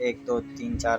1 2 3 4